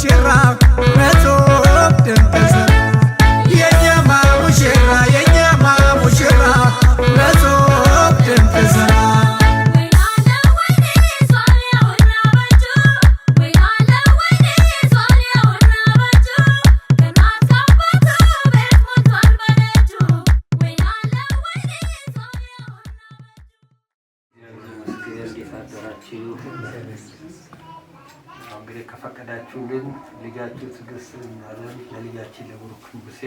ሙሽራ መሶብ ድንቅ ስራ የኛማ ሙሽራ የኛማ ሙሽራ መሶብ ድንቅ ስራ እንግዲህ ከፈቀዳችሁልን ልጃችሁ ትዕግስት እናለን ለልጃችን ለብሩክ ንጉሴ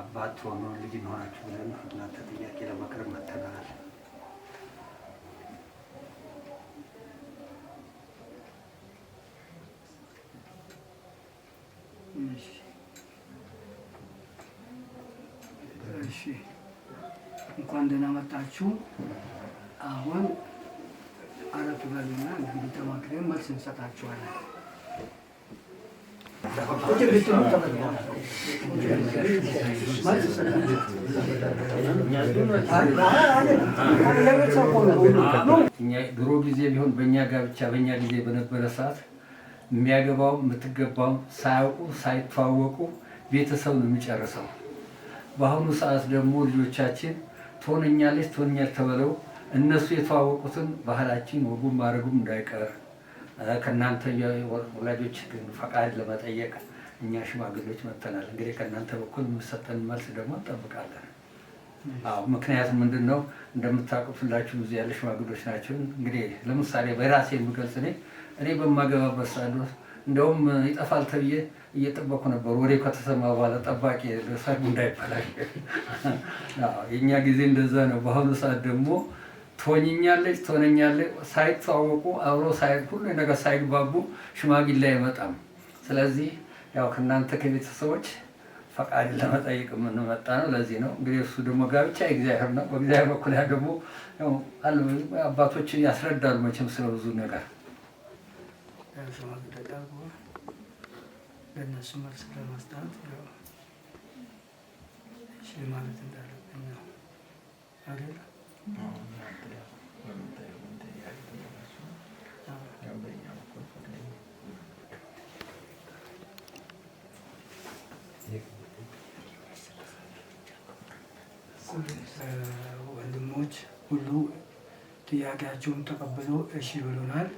አባት ሆኖ ልጅ እንሆናችሁ ብለን እናንተ ጥያቄ ለማቅረብ መጥተናል። እሺ እንኳን ደህና መጣችሁ። አሁን አረፍ በሉና እንግዲህ ተማክረን መልስ እንሰጣችኋለን። ድሮ ጊዜ ቢሆን በእኛ ጋብቻ በእኛ ጊዜ በነበረ ሰዓት የሚያገባው የምትገባው ሳያውቁ ሳይተዋወቁ ቤተሰብ ነው የሚጨርሰው። በአሁኑ ሰዓት ደግሞ ልጆቻችን ትሆነኛለች ተብለው እነሱ የተዋወቁትን ባህላችን ወጉም ማድረጉም እንዳይቀር ከእናንተ ወላጆች ፈቃድ ለመጠየቅ እኛ ሽማግሌዎች መጥተናል። እንግዲህ ከእናንተ በኩል የምሰጠን መልስ ደግሞ እንጠብቃለን። ምክንያቱም ምንድን ነው እንደምታውቁት ሁላችሁ እዚህ ያለ ሽማግሌዎች ናቸው። እንግዲህ ለምሳሌ በራሴ የምገልጽ እኔ በማገባበት ሰዓት እንደውም ይጠፋል ተብዬ እየጠበኩ ነበር። ወሬ ከተሰማ በኋላ ጠባቂ ሰርጉ እንዳይበላሽ። የእኛ ጊዜ እንደዛ ነው። በአሁኑ ሰዓት ደግሞ ትሆኛለች ሳይተዋወቁ አብሮ ሁሉ ነገር ሳይግባቡ ሽማግሌ አይመጣም። ስለዚህ ያው ከእናንተ ከቤተሰቦች ፈቃድ ለመጠየቅ የምንመጣ ነው። ለዚህ ነው እንግዲህ እሱ ደግሞ ጋብቻ የእግዚአብሔር ነው። በእግዚአብሔር በኩል ያ ደግሞ አባቶች ያስረዳሉ መቼም ስለ ብዙ ነገር ለእነሱ መልስ ለመስጠት ማለት እንዳለብኝ ነው አይደል? ወንድሞች ሁሉ ጥያቄያቸውን ተቀብሎ እሺ ብሎናል።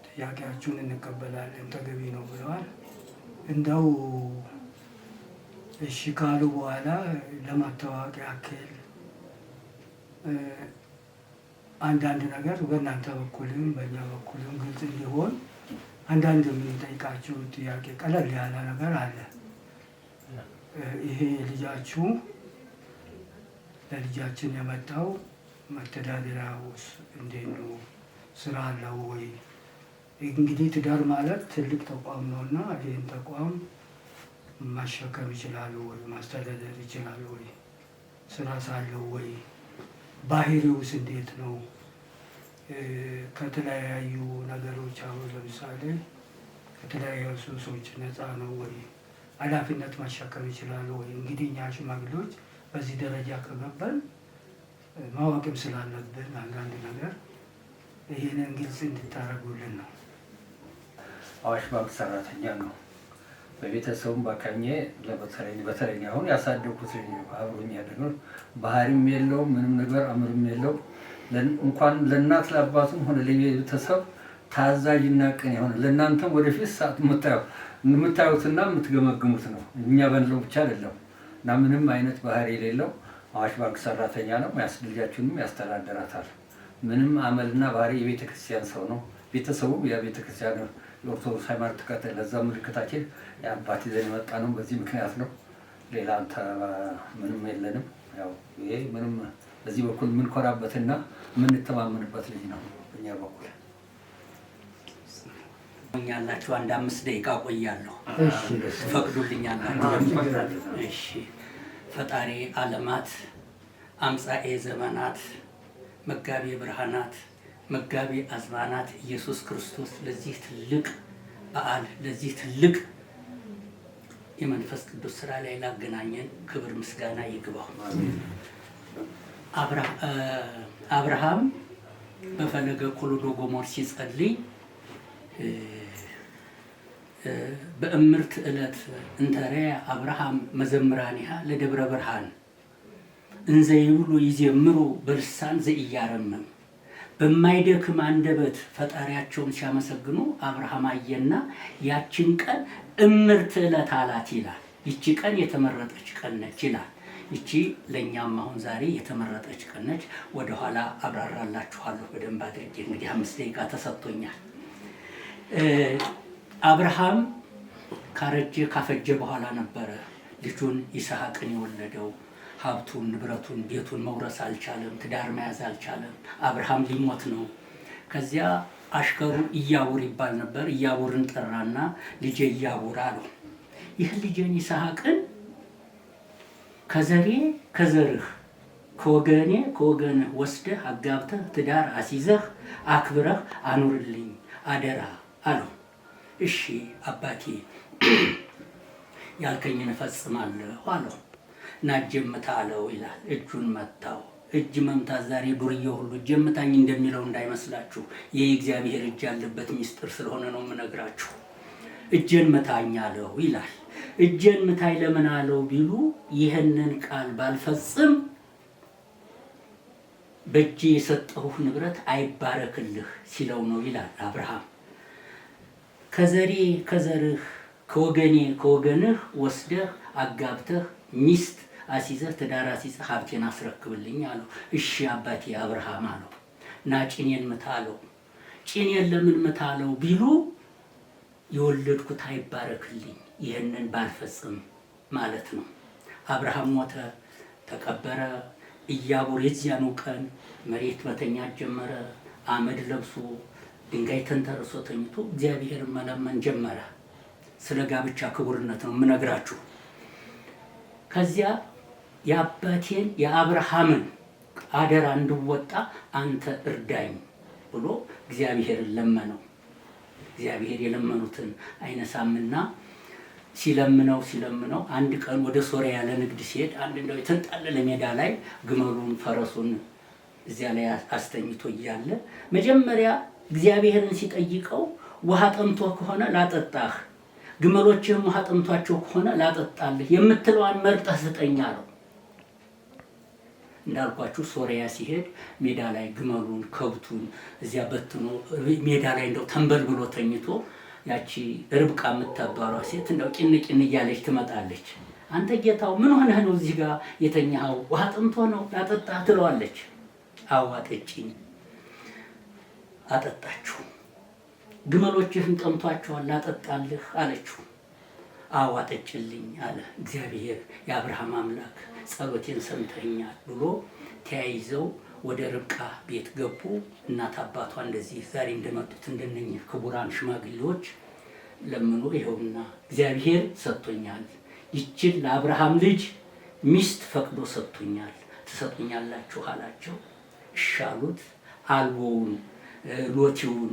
ጥያቄያችሁን እንቀበላለን ተገቢ ነው ብለዋል። እንደው እሺ ካሉ በኋላ ለማታወቅ ያክል አንዳንድ ነገር በእናንተ በኩልም በእኛ በኩልም ግልጽ እንዲሆን አንዳንድ የምንጠይቃችሁ ጥያቄ ቀለል ያለ ነገር አለ። ይሄ ልጃችሁ ለልጃችን የመጣው መተዳደሪያው እንዴት ነው? ስራ አለው ወይ? እንግዲህ ትዳር ማለት ትልቅ ተቋም ነውና ይህን ተቋም ማሸከም ይችላሉ ወይ? ማስተዳደር ይችላሉ ወይ? ስራ ሳለው ወይ? ባህሪውስ እንዴት ነው? ከተለያዩ ነገሮች አሁን ለምሳሌ ከተለያዩ ሱሶች ነፃ ነው ወይ? ኃላፊነት ማሸከም ይችላሉ ወይ? እንግዲህ እኛ ሽማግሌዎች በዚህ ደረጃ ከገባን ማወቅም ስላለብን አንዳንድ ነገር ይህንን ግልጽ እንድታደርጉልን ነው። አዋሽ ባንክ ሰራተኛ ነው። በቤተሰቡም ባካኘ በተለይ አሁን ያሳደጉት አብሮኝ ያደረው ባህሪም የለውም ምንም ነገር አምርም የለው። እንኳን ለእናት ለአባቱም ሆነ ለቤተሰብ ታዛዥና ቅን የሆነ ለእናንተም ወደፊት ሰዓት የምታዩትና የምትገመግሙት ነው። እኛ በንለው ብቻ አይደለም እና ምንም አይነት ባህሪ የሌለው አዋሽ ባንክ ሰራተኛ ነው። ልጃችሁንም ያስተዳደራታል። ምንም አመልና ባህሪ የቤተክርስቲያን ሰው ነው። ቤተሰቡ የቤተክርስቲያን የኦርቶዶክስ ሃይማኖት ተከታይ ለዛ ምልክታችን የአባት ይዘን የመጣ ነው። በዚህ ምክንያት ነው። ሌላ ምንም የለንም። ያው ይሄ ምንም በዚህ በኩል የምንኮራበትና የምንተማመንበት ልጅ ነው። በእኛ በኩል ያላችሁ አንድ 5 ደቂቃ ቆያለሁ። ፈቅዱልኛላችሁ? እሺ። ፈጣሪ ዓለማት አምጻኤ ዘመናት መጋቢ ብርሃናት መጋቢ አዝማናት ኢየሱስ ክርስቶስ ለዚህ ትልቅ በዓል ለዚህ ትልቅ የመንፈስ ቅዱስ ስራ ላይ ላገናኘን ክብር ምስጋና ይግባው። አብርሃም በፈለገ ኮሎዶ ጎሞር ሲጸልይ በእምርት ዕለት እንተረያ አብርሃም መዘምራኒሃ ለደብረ ብርሃን እንዘ ይብሉ ይዘምሩ በልሳን ዘኢያረምም በማይደክም አንደበት ፈጣሪያቸውን ሲያመሰግኑ አብርሃም አየና ያችን ቀን እምርት ዕለት አላት ይላል። ይቺ ቀን የተመረጠች ቀን ነች ይላል። ይቺ ለኛም አሁን ዛሬ የተመረጠች ቀን ነች። ወደ ኋላ አብራራላችኋለሁ በደንብ አድርጌ። እንግዲህ 5 ደቂቃ ተሰጥቶኛል። አብርሃም ካፈጀ በኋላ ነበረ ልጁን ይስሐቅን የወለደው። ሀብቱን፣ ንብረቱን፣ ቤቱን መውረስ አልቻለም። ትዳር መያዝ አልቻለም። አብርሃም ሊሞት ነው። ከዚያ አሽከሩ ኢያቡር ይባል ነበር። ኢያቡርን ጠራና ልጄ ኢያቡር አለው፣ ይህ ልጄን ይስሐቅን ከዘሬ ከዘርህ ከወገኔ ከወገንህ ወስደህ አጋብተህ ትዳር አስይዘህ አክብረህ አኑርልኝ አደራ አለው። እሺ አባቴ ያልከኝን እፈጽማለሁ አለው። ና እጄን ምታ አለው ይላል። እጁን መታው። እጅ መምታት ዛሬ ዱርዬ ሁሉ እጄ ምታኝ እንደሚለው እንዳይመስላችሁ። ይህ እግዚአብሔር እጅ ያለበት ሚስጥር ስለሆነ ነው የምነግራችሁ። እጄን ምታኝ አለው ይላል። እጄን ምታኝ ለምን አለው ቢሉ ይህንን ቃል ባልፈጽም በእጄ የሰጠሁህ ንብረት አይባረክልህ ሲለው ነው ይላል አብርሃም። ከዘሬ ከዘርህ ከወገኔ ከወገንህ ወስደህ አጋብተህ ሚስት አስይዘህ ትዳር አስይዘህ ሀብቴን አስረክብልኝ አለው። እሺ አባቴ አብርሃም አለው። ና ጭኔን ምታ አለው። ጭኔን ለምን ምታ አለው ቢሉ የወለድኩት አይባረክልኝ ይህንን ባልፈጽም ማለት ነው። አብርሃም ሞተ፣ ተቀበረ። ኢያቡር የዚያኑ ቀን መሬት መተኛት ጀመረ። አመድ ለብሶ ድንጋይ ተንተርሶ ተኝቶ እግዚአብሔርን መለመን ጀመረ። ስለ ጋብቻ ክቡርነት ነው የምነግራችሁ። ከዚያ የአባቴን የአብርሃምን አደራ እንድወጣ አንተ እርዳኝ ብሎ እግዚአብሔርን ለመነው። እግዚአብሔር የለመኑትን አይነሳምና ሲለምነው አንድ ቀን ወደ ሶሪያ ለንግድ ሲሄድ አንድ እንደው የተንጣለለ ሜዳ ላይ ግመሉን ፈረሱን እዚያ ላይ አስተኝቶ እያለ መጀመሪያ እግዚአብሔርን ሲጠይቀው ውሃ ጠምቶ ከሆነ ላጠጣህ፣ ግመሎችህም ውሃ ጠምቷቸው ከሆነ ላጠጣልህ የምትለዋን መርጠህ ስጠኝ አለው። እንዳልኳችሁ ሶሪያ ሲሄድ ሜዳ ላይ ግመሉን ከብቱን እዚያ በትኖ ሜዳ ላይ እንደው ተንበል ብሎ ተኝቶ ያቺ ርብቃ የምትባሏ ሴት እንደው ቂን እያለች ትመጣለች። አንተ ጌታው ምን ሆነህ ነው እዚህ ጋር የተኛኸው? ውሃ ጠምቶ ነው ላጠጣህ ትለዋለች። አዎ አጠጪኝ። አጠጣችሁ። ግመሎችህን ጠምቷቸዋል ላጠጣልህ አለችው። አዎ አጠጭልኝ አለ። እግዚአብሔር የአብርሃም አምላክ ጸሎቴን ሰምተኛል ብሎ ተያይዘው ወደ ርብቃ ቤት ገቡ። እናት አባቷ እንደዚህ ዛሬ እንደመጡት እንደነኚህ ክቡራን ሽማግሌዎች ለምኖ ይኸውና እግዚአብሔር ሰጥቶኛል፣ ይችን ለአብርሃም ልጅ ሚስት ፈቅዶ ሰጥቶኛል፣ ትሰጡኛላችሁ አላቸው። እሻሉት። አልቦውን ሎቲውን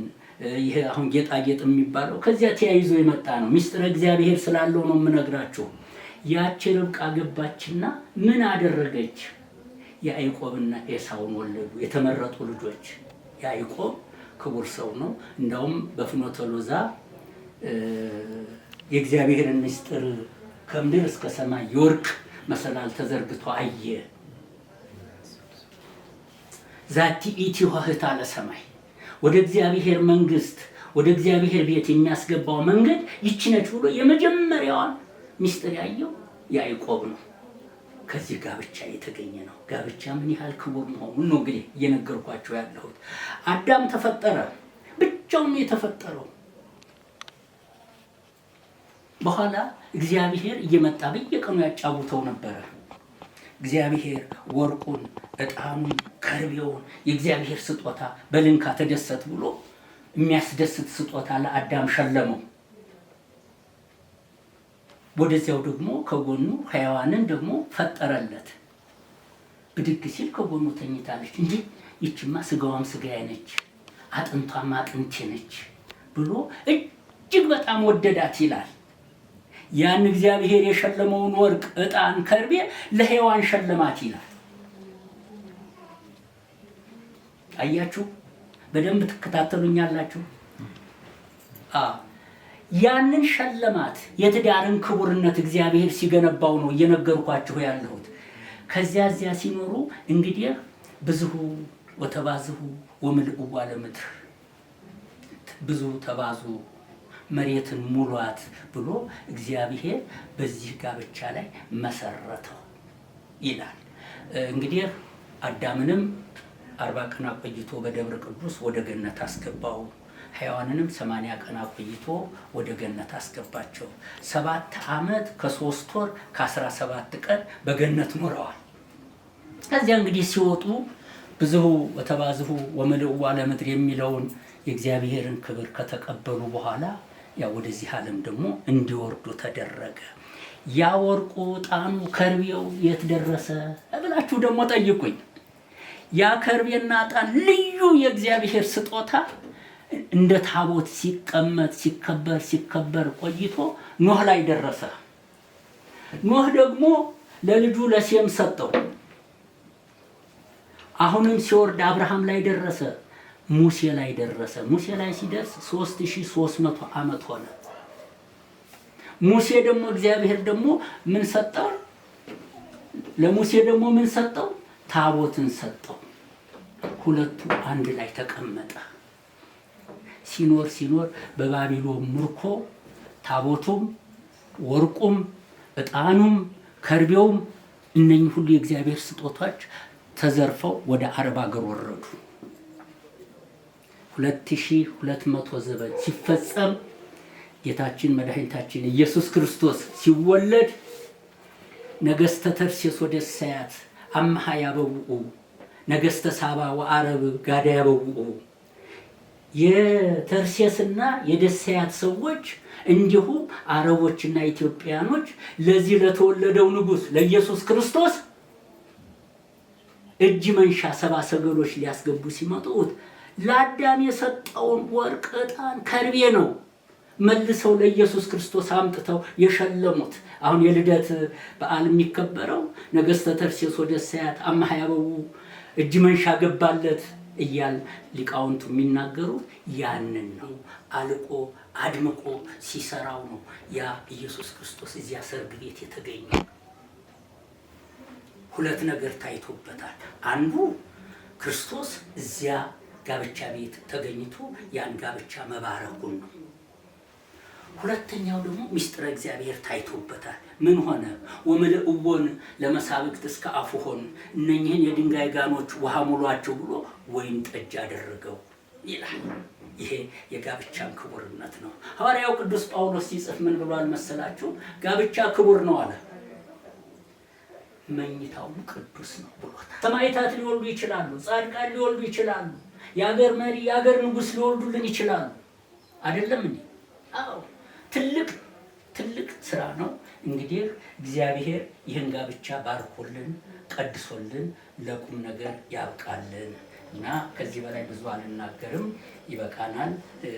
ይሄ አሁን ጌጣጌጥ የሚባለው ከዚያ ተያይዞ የመጣ ነው። ሚስጥረ እግዚአብሔር ስላለው ነው የምነግራችሁ። ያቺ ርብቃ ገባችና ምን አደረገች? ያዕቆብና ኤሳውን ወለዱ። የተመረጡ ልጆች። ያዕቆብ ክቡር ሰው ነው። እንዳውም በፍኖተ ሎዛ የእግዚአብሔርን ምስጢር ከምድር እስከ ሰማይ የወርቅ መሰላል ተዘርግቶ አየ። ዛቲ ኢቲ ሆህታ ለሰማይ ወደ እግዚአብሔር መንግስት ወደ እግዚአብሔር ቤት የሚያስገባው መንገድ ይቺ ነች ብሎ የመጀመሪያዋን ምስጢር ያየው ያዕቆብ ነው። ከዚህ ጋብቻ የተገኘ ነው። ጋብቻ ምን ያህል ክቡር መሆኑን ነው እንግዲህ እየነገርኳቸው ያለሁት። አዳም ተፈጠረ፣ ብቻውን የተፈጠረው። በኋላ እግዚአብሔር እየመጣ በየቀኑ ያጫውተው ነበረ። እግዚአብሔር ወርቁን፣ ዕጣኑን፣ ከርቤውን የእግዚአብሔር ስጦታ በልንካ ተደሰት ብሎ የሚያስደስት ስጦታ ለአዳም ሸለመው። ወደዚያው ደግሞ ከጎኑ ሔዋንን ደግሞ ፈጠረለት። ብድግ ሲል ከጎኑ ተኝታለች። እንዴ ይችማ ስጋዋም ስጋዬ ነች፣ አጥንቷም አጥንቴ ነች ብሎ እጅግ በጣም ወደዳት ይላል። ያን እግዚአብሔር የሸለመውን ወርቅ፣ ዕጣን፣ ከርቤ ለሔዋን ሸለማት ይላል። አያችሁ፣ በደንብ ትከታተሉኛላችሁ። ያንን ሸለማት። የትዳርን ክቡርነት እግዚአብሔር ሲገነባው ነው እየነገርኳችሁ ያለሁት። ከዚያ ሲኖሩ እንግዲህ ብዙሁ ወተባዝሁ ወምልኡ ለምድር፣ ብዙ ተባዙ መሬትን ሙሏት ብሎ እግዚአብሔር በዚህ ጋብቻ ላይ መሰረተው ይላል። እንግዲህ አዳምንም 40 ቀን አቆይቶ በደብረ ቅዱስ ወደ ገነት አስገባው። ሔዋንንም 80 ቀን አቆይቶ ወደ ገነት አስገባቸው። 7 ዓመት ከ3 ወር ከ17 ቀን በገነት ኖረዋል። ከዚያ እንግዲህ ሲወጡ ብዙሁ ወተባዝሁ ወምልኡ ለምድር የሚለውን የእግዚአብሔርን ክብር ከተቀበሉ በኋላ ያው ወደዚህ ዓለም ደግሞ እንዲወርዱ ተደረገ። ያ ወርቁ፣ ዕጣኑ፣ ከርቤው የት ደረሰ ብላችሁ ደግሞ ጠይቁኝ። ያ ከርቤና ዕጣን ልዩ የእግዚአብሔር ስጦታ እንደ ታቦት ሲቀመጥ ሲከበር ቆይቶ ኖህ ላይ ደረሰ። ኖህ ደግሞ ለልጁ ለሴም ሰጠው። አሁንም ሲወርድ አብርሃም ላይ ደረሰ፣ ሙሴ ላይ ደረሰ። ሙሴ ላይ ሲደርስ 3300 ዓመት ሆነ። ሙሴ ደግሞ እግዚአብሔር ደግሞ ምን ሰጠው? ለሙሴ ደግሞ ምን ሰጠው? ታቦትን ሰጠው። ሁለቱ አንድ ላይ ተቀመጠ። ሲኖር በባቢሎን ምርኮ ታቦቱም ወርቁም ዕጣኑም ከርቤውም እነኚህ ሁሉ የእግዚአብሔር ስጦታዎች ተዘርፈው ወደ አረብ አገር ወረዱ። 2200 ዘመን ሲፈጸም ጌታችን መድኃኒታችን ኢየሱስ ክርስቶስ ሲወለድ ነገሥተ ተርሴስ ወደሰያት አምሃ ያበውኡ ነገሥተ ሳባ ወአረብ ጋዳ ያበውኡ። የተርሴስና የደሰያት ሰዎች እንዲሁም አረቦችና ኢትዮጵያኖች ለዚህ ለተወለደው ንጉሥ ለኢየሱስ ክርስቶስ እጅ መንሻ 70 ሰገሎች ሊያስገቡ ሲመጡት ለአዳም የሰጠውን ወርቅ፣ ዕጣን፣ ከርቤ ነው መልሰው ለኢየሱስ ክርስቶስ አምጥተው የሸለሙት። አሁን የልደት በዓል የሚከበረው ነገሥተ ተርሴስ ወደሰያት አምሃ ያበውኡ እጅ መንሻ ገባለት እያል ሊቃውንቱ የሚናገሩት ያንን ነው። አልቆ አድምቆ ሲሰራው ነው ያ ኢየሱስ ክርስቶስ እዚያ ሰርግ ቤት የተገኘው። ሁለት ነገር ታይቶበታል። አንዱ ክርስቶስ እዚያ ጋብቻ ቤት ተገኝቶ ያን ጋብቻ መባረኩን ነው። ሁለተኛው ደግሞ ምስጢረ እግዚአብሔር ታይቶበታል። ምን ሆነ? ወምልእዎን ለመሳብክት እስከ አፉሆን፣ እነኚህን የድንጋይ ጋኖች ውሃ ሙሏቸው ብሎ ወይን ጠጅ አደረገው ይላል። ይሄ የጋብቻን ክቡርነት ነው። ሐዋርያው ቅዱስ ጳውሎስ ሲጽፍ ምን ብሏል መሰላችሁ? ጋብቻ ክቡር ነው አለ፣ መኝታው ቅዱስ ነው ብሎታል። ሰማዕታት ሊወልዱ ይችላሉ፣ ጻድቃን ሊወልዱ ይችላሉ፣ የአገር መሪ የአገር ንጉሥ ሊወልዱልን ይችላሉ። አይደለም እንዴ? አዎ፣ ትልቅ ስራ ነው። እንግዲህ እግዚአብሔር ይህን ጋብቻ ባርኮልን ቀድሶልን ለቁም ነገር ያብቃልን እና ከዚህ በላይ ብዙ አልናገርም፣ ይበቃናል።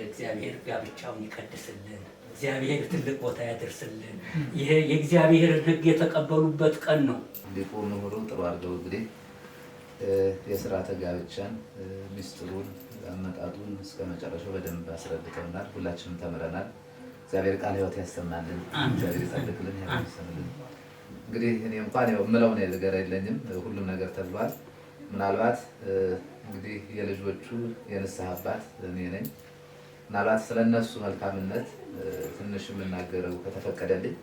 እግዚአብሔር ጋብቻውን ይቀድስልን፣ እግዚአብሔር ትልቅ ቦታ ያደርስልን። ይሄ የእግዚአብሔርን ሕግ የተቀበሉበት ቀን ነው። ሊቁ ምሁሩ ጥሩ አድርገው እንግዲህ የሥርዓተ ጋብቻን ሚስጥሩን አመጣጡን እስከ መጨረሻው በደንብ አስረድተውናል። ሁላችንም ተምረናል። እግዚአብሔር ቃለ ሕይወት ያሰማልን፣ እግዚአብሔር ይጠብቅልን፣ ያሰማልን። እንግዲህ እኔ እንኳን ያው ምለው ነው ነገር የለኝም፣ ሁሉም ነገር ተብሏል። ምናልባት እንግዲህ የልጆቹ የንስሐ አባት እኔ ነኝ። ምናልባት ስለነሱ መልካምነት ትንሽ የምናገረው ከተፈቀደልኝ፣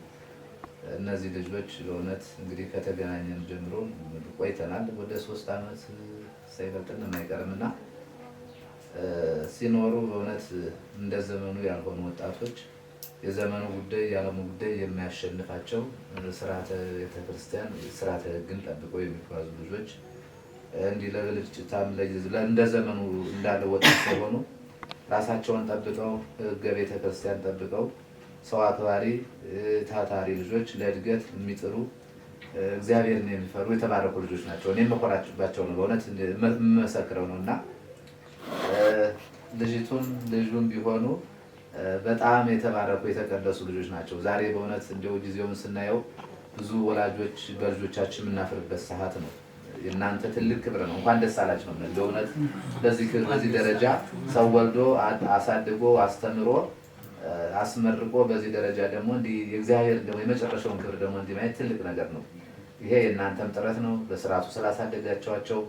እነዚህ ልጆች በእውነት እንግዲህ ከተገናኘን ጀምሮ ቆይተናል። ወደ 3 ዓመት ሳይበልጥን የማይቀርምና ሲኖሩ በእውነት እንደ ዘመኑ ያልሆኑ ወጣቶች የዘመኑ ጉዳይ የዓለሙ ጉዳይ የሚያሸንፋቸው ስርዓተ ቤተክርስቲያን ስርዓተ ሕግን ጠብቀው የሚጓዙ ልጆች እንዲህ ለብልጭታም እንደ ዘመኑ እንዳለ ወጣት ሳይሆኑ ራሳቸውን ጠብቀው ሕገ ቤተክርስቲያን ጠብቀው ሰው አክባሪ ታታሪ ልጆች ለእድገት የሚጥሩ እግዚአብሔርን የሚፈሩ የተባረኩ ልጆች ናቸው። እኔም መኮራችባቸው ነው በእውነት የምመሰክረው ነው እና ልጁም ቢሆኑ በጣም የተባረኩ የተቀደሱ ልጆች ናቸው። ዛሬ በእውነት እንደው ጊዜውን ስናየው ብዙ ወላጆች በልጆቻችን የምናፍርበት ሰዓት ነው። የእናንተ ትልቅ ክብር ነው። እንኳን ደስ አላችሁ ነው። በእውነት በዚህ ክብር በዚህ ደረጃ ሰው ወልዶ አሳድጎ አስተምሮ አስመርቆ በዚህ ደረጃ ደግሞ እንዲህ የእግዚአብሔር ደግሞ የመጨረሻውን ክብር ደግሞ እንዲህ ማየት ትልቅ ነገር ነው። ይሄ የእናንተም ጥረት ነው። በስርዓቱ ስላሳደጋቸዋቸው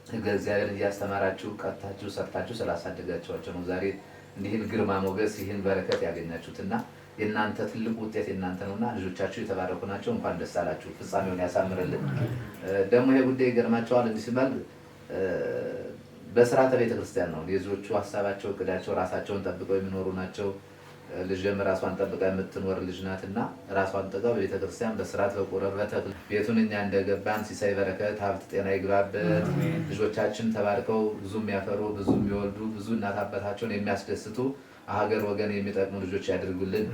ሕገ እግዚአብሔርን እያስተማራችሁ ቀጥታችሁ ሰርታችሁ ስላሳደጋቸዋቸው ነው ዛሬ እንዲህን ግርማ ሞገስ ይህን በረከት ያገኛችሁትና የእናንተ ትልቅ ውጤት የእናንተ ነውና ልጆቻችሁ የተባረኩ ናቸው። እንኳን ደስ አላችሁ። ፍጻሜውን ያሳምርልን። ደግሞ ይሄ ጉዳይ ይገርማቸዋል። እንዲህ ሲባል በስርዓተ ቤተክርስቲያን ነው። የልጆቹ ሀሳባቸው እቅዳቸው ራሳቸውን ጠብቀው የሚኖሩ ናቸው። ልጅም ራሷን ጠብቃ የምትኖር ልጅ ናትና ራሷን ጠብቃ በቤተክርስቲያን በስርዓት በቁረብ በተክል ቤቱን እኛ እንደገባን ሲሳይ በረከት ሀብት ጤና ይግባበት። ልጆቻችን ተባርከው ብዙ የሚያፈሩ ብዙ የሚወልዱ ብዙ እናት አባታቸውን የሚያስደስቱ ሀገር ወገን የሚጠቅሙ ልጆች ያድርጉልን።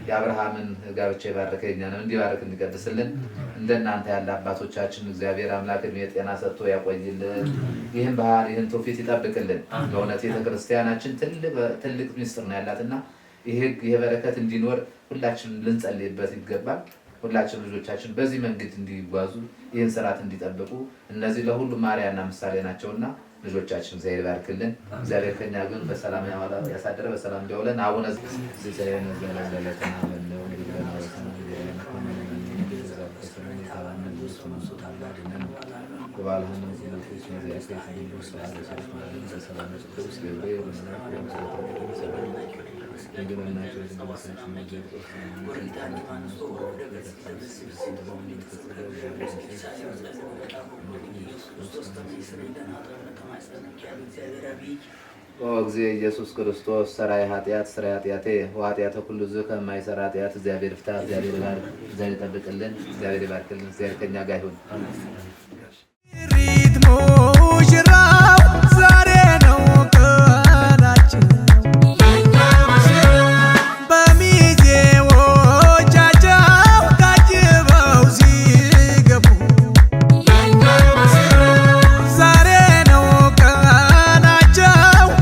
የአብርሃምን ጋብቻ የባረከ እኛንም እንዲባርክ እንዲቀድስልን እንደናንተ ያለ አባቶቻችን እግዚአብሔር አምላክ እድሜ ጤና ሰጥቶ ያቆይልን። ይህን ባህል ይህን ትውፊት ይጠብቅልን። በእውነት ቤተክርስቲያናችን ትልቅ ሚስጥር ነው ያላትና ይሄ በረከት እንዲኖር ሁላችን ልንጸልይበት ይገባል። ሁላችን ልጆቻችን በዚህ መንገድ እንዲጓዙ ይህን ስርዓት እንዲጠብቁ እነዚህ ለሁሉ ማርያና ምሳሌ ናቸውና ልጆቻችን እግዚአብሔር ይባርክልን። እግዚአብሔር ከኛ ግን በሰላም ያሳደረ በሰላም እንዲያውለን። አቡነ ጊዜ ኢየሱስ ክርስቶስ ሰራይ ኃጢአት ሰራይ ኃጢአቴ ወኃጢአተ ኩሉ ሕዝብ ከማይሰራ ኃጢአት እግዚአብሔር ፍታ። እግዚአብሔር ይባርክ። እግዚአብሔር ይጠብቅልን። እግዚአብሔር ይባርክልን። እግዚአብሔር ከኛ ጋር ይሁን። ሪትሙ ሽራው ዛሬ ነው ቀናችን በሚዜዎቻቸው ታጅበው ሲገቡ ዛሬ ነው ቀናቸው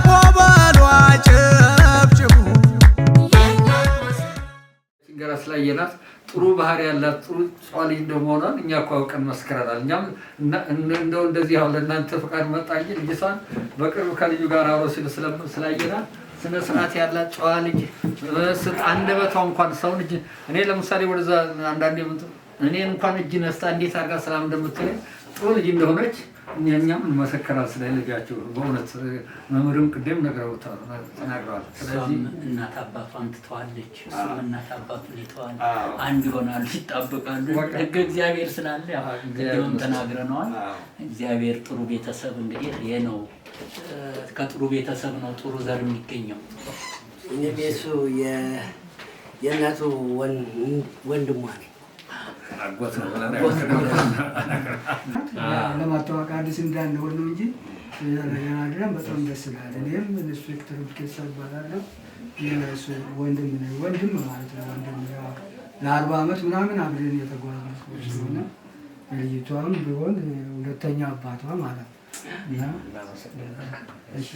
ወበሉ አጨብጭቡ። ችግር ስላየናት ጥሩ ባህሪ ያላት ጥሩ ጨዋ ልጅ እንደመሆኗን እኛ እኮ አውቀን መስክረናል። እኛም እንደው እንደዚህ አሁን ለእናንተ ፈቃድ መጣ እንጂ ልጅቷን በቅርብ ከልጁ ጋር አብሮ ስላየናት ስነ ስርዓት ያላት ጨዋ ልጅ አንደበቷ እንኳን ሰው ልጅ እኔ ለምሳሌ ወደዛ አንዳንዴ እኔን እንኳን እጅ ነስታ እንዴት አድርጋ ሰላም እንደምትለኝ ጥሩ ልጅ እንደሆነች እኛም እንመሰክራል ስለ ልጃቸው። በእውነት መምህርም ቅድም ተናግረዋል። ስለዚህ እናት አባቷን ትተዋለች፣ እሱም እናት አባቱን ይተዋል። አንድ ይሆናሉ፣ ይጣበቃሉ። ሕገ እግዚአብሔር ስላለ ቅድምም ተናግረነዋል። እግዚአብሔር ጥሩ ቤተሰብ እንግዲህ ይሄ ነው። ከጥሩ ቤተሰብ ነው ጥሩ ዘር የሚገኘው። ቤቱ የእናቱ ወንድሟ ነው። ለማታወቅ አዲስ እንዳንሆን ነው እንጂ ያናግረን በጣም ደስ ይላል። እኔም ኢንስፔክተር ብኬሳ እባላለሁ። የእሱ ወንድም ማለት ነው። ወንድም ለ40 ዓመት ምናምን አብረን የተጓዝን ሰዎች ስለሆነ ልጅቷም ቢሆን ሁለተኛ አባቷ ማለት ነው።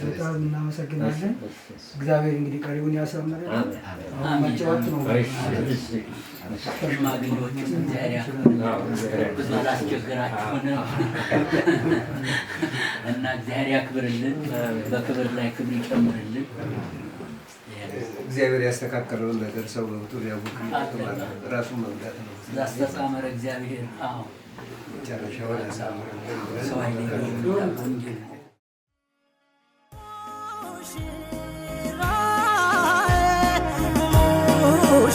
በጣም እናመሰግናለን። እግዚአብሔር እንግዲህ ቀሪውን ያሳምረን። መጫወት ነው። ሽማግሌዎችም ብዙ አላስቸግራችሁንም እና እግዚአብሔር ያክብርልን፣ በክብር ላይ ክብር ይጨምርልን። እግዚአብሔር ያስተካከለውን ነገር ሰው ገብቶ ሊያውቅ ራሱ መምጣት ነው። ላስተጻመረ እግዚአብሔር መጨረሻውን ያሳምርልን። ሰው አይለኝ Oh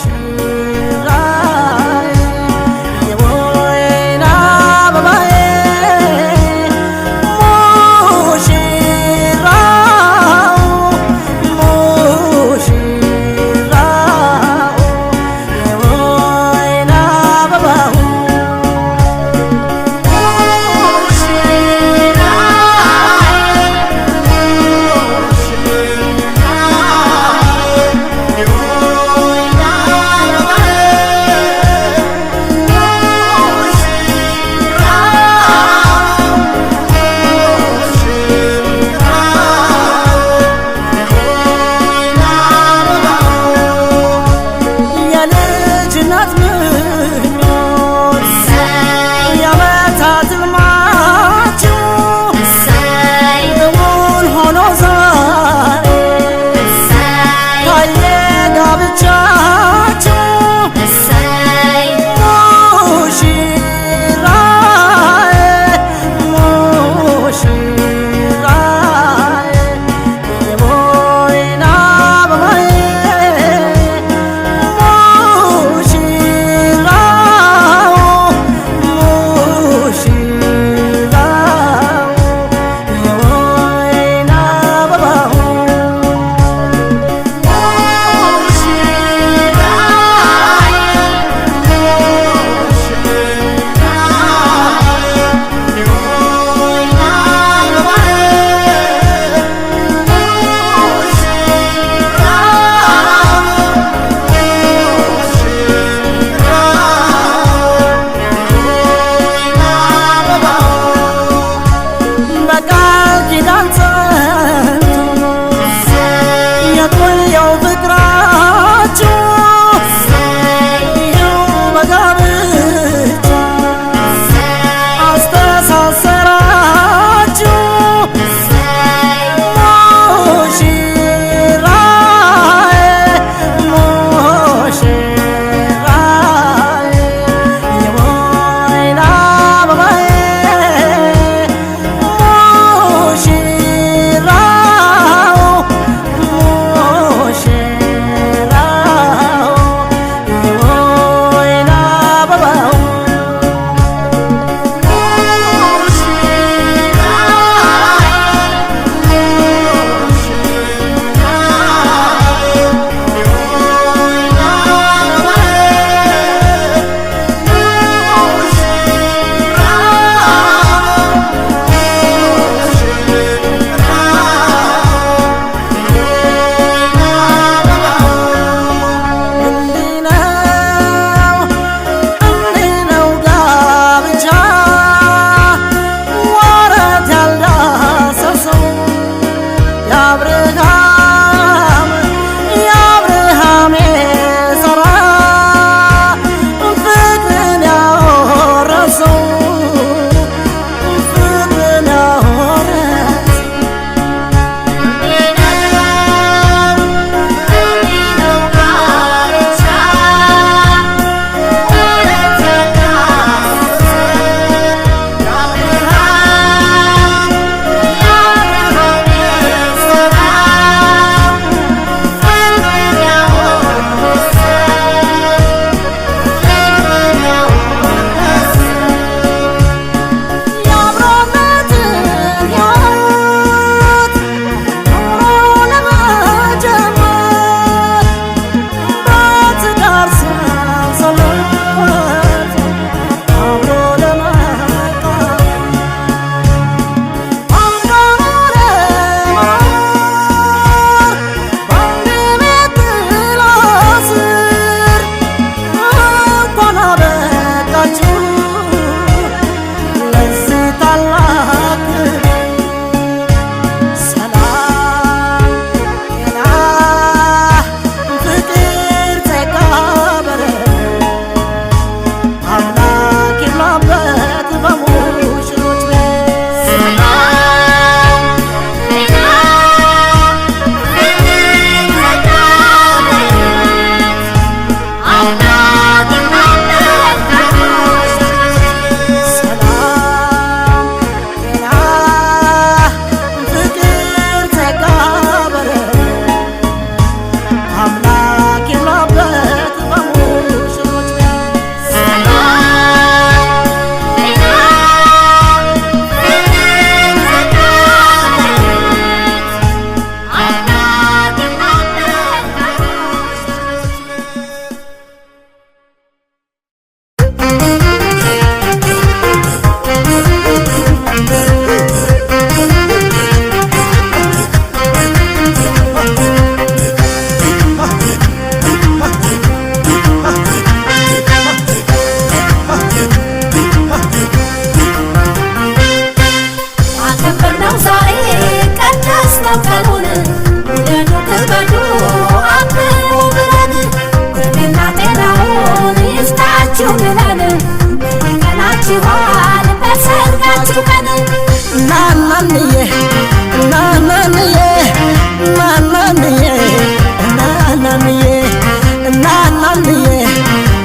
እናንዬ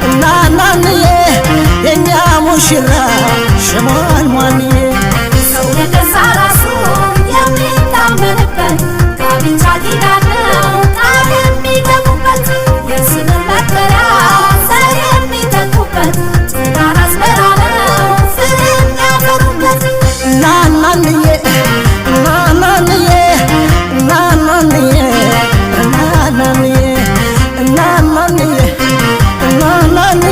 እናንዬ የኛ ሙሽራ ሽሟን ሟንዬ ሰው የገዛ ራሱ የሚታመንበት ጋብቻ ኪዳን ነው ቃል የሚገቡበት የስምን መጠሪያ ዘር የሚተኩበት ትዳር አዝመራ ነው ፍሬ የሚያፈሩበት እናንዬ እናንዬ እናንዬ እናንዬ እናንዬ እናንዬ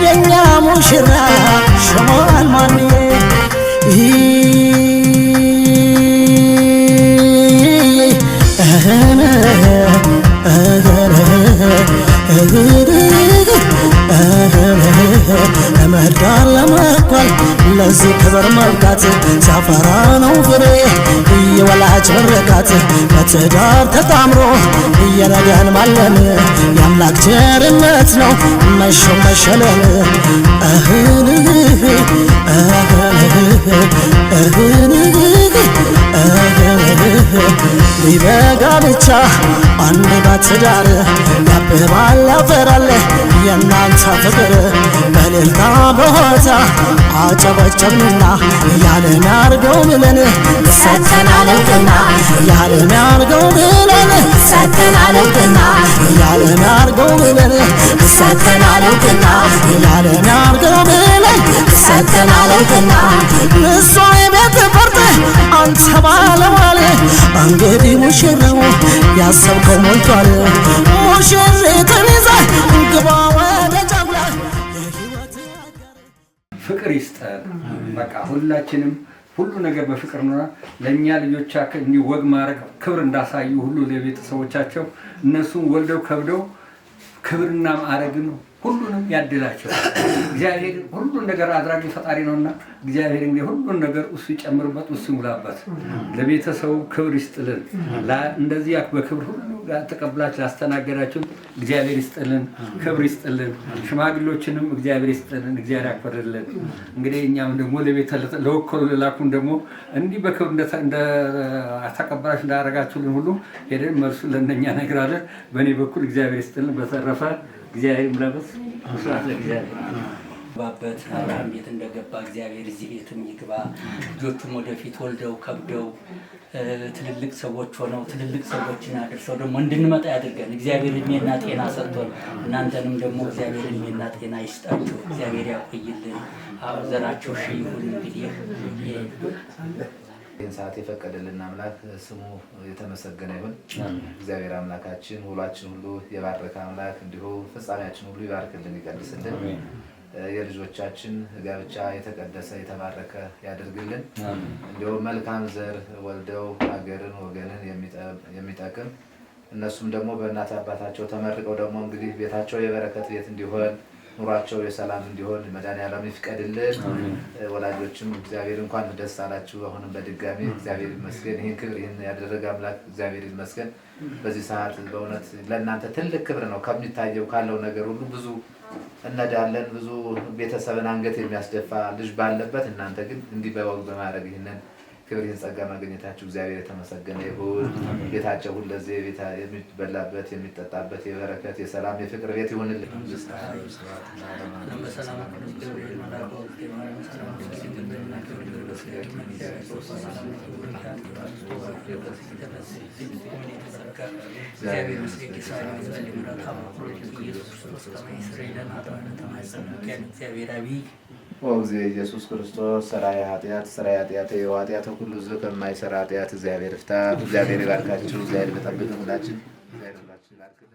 የኛ ሙሽራ ሽሟን ሟንዬ ለመዳር ለመኳል ለዚህ ክብር መብቃት ሲያፈራ ነው ፍሬ የወላጅ ምርቃት በትዳር ተጣምሮ እየነገን ማለም የአምላክ ቸርነት ነው መሾም መሸለም ሊበጋ ብቻ አንድ በትዳር ያብባል ያፈራል የእናንተ ፍቅር በእልልታ በሆታ አጨበጨብንና ያለን ያርገው ብለን ሰጥተናል እውቅና ያለን ያርገው ብለን ሰጥተናል እውቅና ያለን ያርገው ብለን ሰጥተናል እውቅና ያለን ያርገው ብለን ሰጥተናል እውቅና ንሷ የቤት ፈርጥ አንተ ባለሟል እንግዲህ ሙሽራው ያሰብከው ሞልቷል ሙሽሪትን ይዘህ ግባ ወደ ጫጉላ የሕይወት ፍቅር ይስጠን። በቃ ሁላችንም ሁሉ ነገር በፍቅር ነው። ለእኛ ልጆቻችን እንዲህ ወግ ማድረግ ክብር እንዳሳዩ ሁሉ ለቤተሰቦቻቸው እነሱን ወልደው ከብደው ክብርና ማዕረግን ሁሉንም ያድላቸው። እግዚአብሔር ሁሉን ነገር አድራጊ ፈጣሪ ነውና እግዚአብሔር እንግዲህ ሁሉን ነገር እሱ ይጨምርበት፣ እሱ ይሙላበት። ለቤተሰቡ ክብር ይስጥልን። እንደዚህ በክብር ሁሉ ተቀብላችሁ ላስተናገዳችሁን እግዚአብሔር ይስጥልን፣ ክብር ይስጥልን። ሽማግሌዎችንም እግዚአብሔር ይስጥልን፣ እግዚአብሔር ያክብርልን። እንግዲህ እኛም ደግሞ ለወከሉ ለላኩን ደግሞ እንዲህ በክብር እንደተቀበላችሁ እንዳደረጋችሁልን ሁሉ ሄደን መልሱ ለእነኛ ነግራለን። በእኔ በኩል እግዚአብሔር ይስጥልን። በተረፈ እግዚአብሔር ይምለበት። መስራት ለእግዚአብሔር ባበት አብርሃም ቤት እንደገባ እግዚአብሔር እዚህ ቤትም ይግባ። ልጆቹም ወደፊት ወልደው ከብደው ትልልቅ ሰዎች ሆነው ትልልቅ ሰዎችን አድርሰው ደግሞ እንድንመጣ ያድርገን። እግዚአብሔር እድሜና ጤና ሰጥቶን እናንተንም ደግሞ እግዚአብሔር እድሜና ጤና ይስጣችሁ። እግዚአብሔር ያቆይልን። ዘራቸው ሺህ ይሁን። እንግዲህ ይህን ሰዓት የፈቀደልን አምላክ ስሙ የተመሰገነ ይሁን። እግዚአብሔር አምላካችን ውሏችን ሁሉ የባረከ አምላክ እንዲሁ ፍጻሜያችን ሁሉ ይባርክልን ይቀድስልን። የልጆቻችን ጋብቻ የተቀደሰ የተባረከ ያደርግልን። እንዲሁም መልካም ዘር ወልደው ሀገርን ወገንን የሚጠቅም እነሱም ደግሞ በእናት አባታቸው ተመርቀው ደግሞ እንግዲህ ቤታቸው የበረከት ቤት እንዲሆን ኑሯቸው የሰላም እንዲሆን መድኃኒዓለም ይፍቀድልን። ወላጆችም እግዚአብሔር እንኳን ደስ አላችሁ። አሁንም በድጋሚ እግዚአብሔር ይመስገን። ይህን ክብር ይህን ያደረገ አምላክ እግዚአብሔር ይመስገን። በዚህ ሰዓት በእውነት ለእናንተ ትልቅ ክብር ነው። ከሚታየው ካለው ነገር ሁሉ ብዙ እነዳለን። ብዙ ቤተሰብን አንገት የሚያስደፋ ልጅ ባለበት እናንተ ግን እንዲህ በወግ በማድረግ ይህንን ክብር ይህን ጸጋ ማግኘታችሁ እግዚአብሔር የተመሰገነ ይሁን። ቤታቸው ሁለዚህ የሚበላበት የሚጠጣበት የበረከት የሰላም የፍቅር ቤት ይሁንልን። ወእግዜ ኢየሱስ ክርስቶስ ሠራየ ኃጢአት ሠራየ ኃጢአት የኃጢአት ሁሉ ሕዝብ ከማይሰራ ኃጢአት እግዚአብሔር ይፍታ። እግዚአብሔር ይባርካችሁ። እግዚአብሔር ይጠብቅልን። ሁላችን እግዚአብሔር ይባርክልን።